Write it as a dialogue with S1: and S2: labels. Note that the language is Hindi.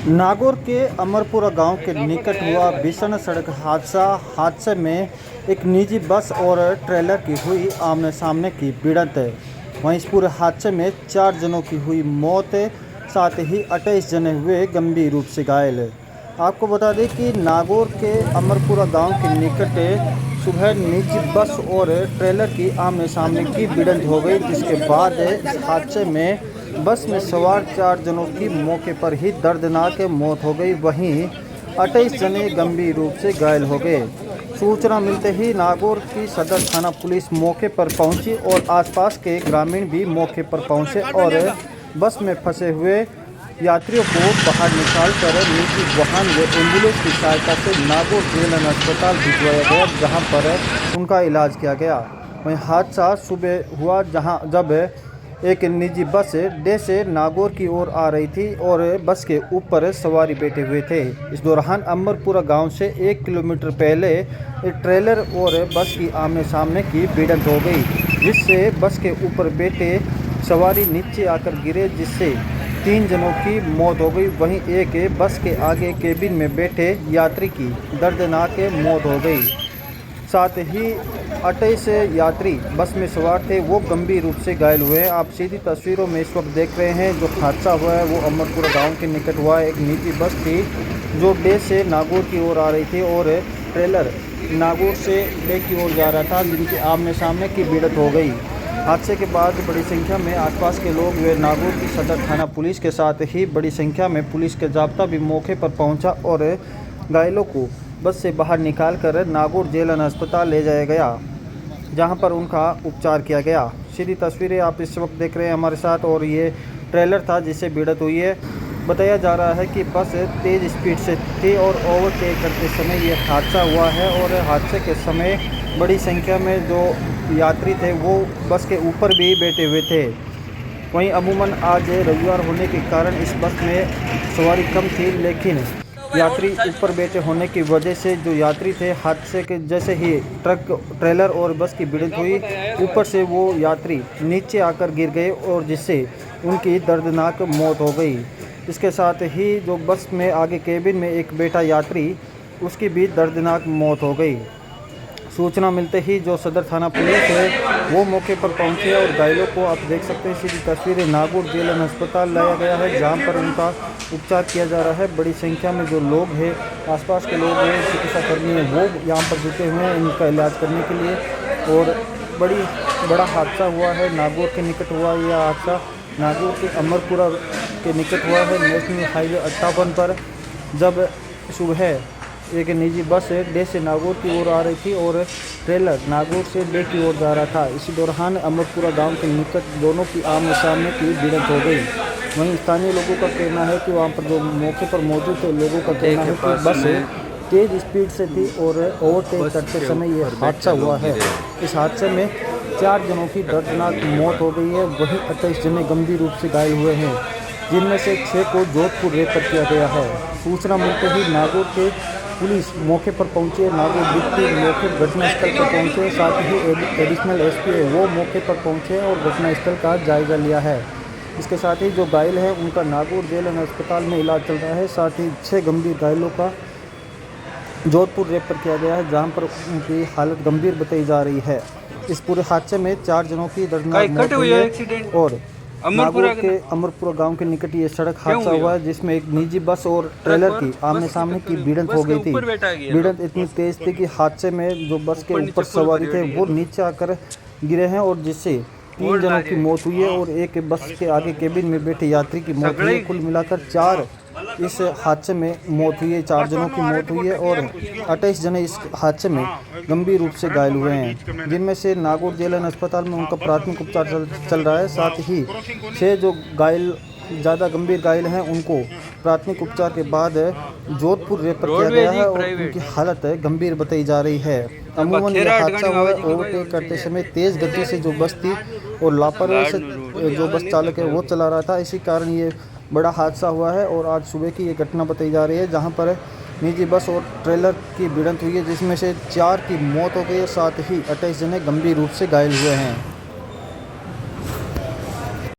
S1: नागौर के अमरपुरा गांव के निकट हुआ भीषण सड़क हादसे में एक निजी बस और ट्रेलर की हुई आमने सामने की भिड़ंत। वहीं इस पूरे हादसे में 4 जनों की हुई मौत, साथ ही 28 जने हुए गंभीर रूप से घायल। आपको बता दें कि नागौर के अमरपुरा गांव के निकट सुबह निजी बस और ट्रेलर की आमने सामने की भिड़ंत हो गई, जिसके बाद इस हादसे में बस में सवार 4 जनों की मौके पर ही दर्दनाक मौत हो गई। वहीं 28 जने गंभीर रूप से घायल हो गए। सूचना मिलते ही नागौर की सदर थाना पुलिस मौके पर पहुंची और आसपास के ग्रामीण भी मौके पर पहुंचे और बस में फंसे हुए यात्रियों को बाहर निकाल कर निजी वाहन व एम्बुलेंस की सहायता से नागौर जेल अस्पताल भिजवाया गया, जहां पर उनका इलाज किया गया। वहीं हादसा सुबह हुआ जब एक निजी बस डे से नागौर की ओर आ रही थी और बस के ऊपर सवारी बैठे हुए थे। इस दौरान अमरपुरा गांव से 1 किलोमीटर पहले एक ट्रेलर और बस की आमने सामने की भिड़ंत हो गई, जिससे बस के ऊपर बैठे सवारी नीचे आकर गिरे, जिससे 3 जनों की मौत हो गई। वहीं एक बस के आगे केबिन में बैठे यात्री की दर्दनाक मौत हो गई। साथ ही 28 यात्री बस में सवार थे, वो गंभीर रूप से घायल हुए हैं। आप सीधी तस्वीरों में इस वक्त देख रहे हैं जो हादसा हुआ है वो अमरपुरा गांव के निकट हुआ है। एक निजी बस थी जो डे से नागौर की ओर आ रही थी और ट्रेलर नागौर से डे की ओर जा रहा था, जिनकी आमने सामने की भिड़ंत हो गई। हादसे के बाद बड़ी संख्या में आसपास के लोग व नागौर की सदर थाना पुलिस के साथ ही बड़ी संख्या में पुलिस के जाब्ता भी मौके पर पहुंचा और घायलों को बस से बाहर निकालकर नागौर जेल अस्पताल ले जाया गया, जहां पर उनका उपचार किया गया। सीधी तस्वीरें आप इस वक्त देख रहे हैं हमारे साथ और ये ट्रेलर था जिससे भिड़ंत हुई है। बताया जा रहा है कि बस तेज़ स्पीड से थी और ओवरटेक करते समय ये हादसा हुआ है और हादसे के समय बड़ी संख्या में जो यात्री थे वो बस के ऊपर भी बैठे हुए थे। वहीं अमूमन आज रविवार होने के कारण इस बस में सवारी कम थी, लेकिन यात्री ऊपर बैठे होने की वजह से जो यात्री थे, हादसे के जैसे ही ट्रेलर और बस की भिड़ंत हुई, ऊपर से वो यात्री नीचे आकर गिर गए और जिससे उनकी दर्दनाक मौत हो गई। इसके साथ ही जो बस में आगे केबिन में एक बैठा यात्री, उसकी भी दर्दनाक मौत हो गई। सूचना मिलते ही जो सदर थाना पुलिस है वो मौके पर पहुंचे और घायलों को आप देख सकते हैं सीधी तस्वीरें नागौर जेल अस्पताल लाया गया है, जहां पर उनका उपचार किया जा रहा है। बड़ी संख्या में जो लोग हैं, आसपास के लोग हैं, चिकित्सा कर्मी हैं, वो यहाँ पर जुटे हुए हैं इनका इलाज करने के लिए। और बड़ा हादसा हुआ है, नागौर के निकट हुआ यह हादसा। नागौर के अमरपुरा के निकट हुआ है, नेशनल हाईवे 58 पर, जब सुबह एक निजी बस डे से नागौर की ओर आ रही थी और ट्रेलर नागौर से डे की ओर जा रहा था। इसी दौरान अमरपुरा गांव के निकट दोनों की आमने सामने की भिड़ंत हो गई। वहीं स्थानीय लोगों का कहना है कि वहां पर जो मौके पर मौजूद थे लोगों का कहना है कि बस तेज़ स्पीड से थी और ओवरटेक करते समय ये हादसा हुआ है। इस हादसे में 4 जनों की दर्दनाक मौत हो गई है, वहीं 28 जने गंभीर रूप से घायल हुए हैं, जिनमें से 6 को जोधपुर रेफर किया गया है। सूचना मिलते ही नागौर के पुलिस मौके पर पहुंचे, नागौर डिप्टी मौके घटनास्थल पर पहुंचे, साथ ही एडिशनल एसपी है वो मौके पर पहुंचे और घटनास्थल का जायजा लिया है। इसके साथ ही जो घायल हैं उनका नागौर जेल अस्पताल में इलाज चल रहा है। साथ ही 6 गंभीर घायलों का जोधपुर रेफर किया गया है, जहां पर उनकी हालत गंभीर बताई जा रही है। इस पूरे हादसे में 4 जनों की दर्दनाक मौत हुई है और नागौर के अमरपुरा गांव के निकट ये सड़क हादसा हुआ है, जिसमें एक निजी बस और ट्रेलर की आमने सामने की भिड़ंत हो गई थी। भिड़ंत इतनी तेज थी कि हादसे में जो बस के ऊपर सवारी थे वो नीचे आकर गिरे हैं और जिससे 3 जनों की मौत हुई है और एक बस के आगे केबिन में बैठे यात्री की मौत हुई है। कुल मिलाकर 4 इस हादसे में मौत हुई है, 4 जनों की मौत हुई है और 28 जने इस हादसे में गंभीर रूप से घायल हुए हैं, जिनमें से नागौर जेल अस्पताल में उनका प्राथमिक उपचार चल रहा है। साथ ही 6 जो घायल ज़्यादा गंभीर घायल हैं उनको प्राथमिक उपचार के बाद जोधपुर रेफर किया गया है और उनकी हालत गंभीर बताई जा रही है। अमूमन यह हादसा हुआ ओवरटेक करते समय तेज़ गति से जो बस थी और लापरवाही से जो बस चालक है वो चला रहा था, इसी कारण ये बड़ा हादसा हुआ है। और आज सुबह की ये घटना बताई जा रही है, जहां पर निजी बस और ट्रेलर की भिड़ंत हुई है, जिसमें से 4 की मौत हो गई है, साथ ही 28 जने गंभीर रूप से घायल हुए हैं।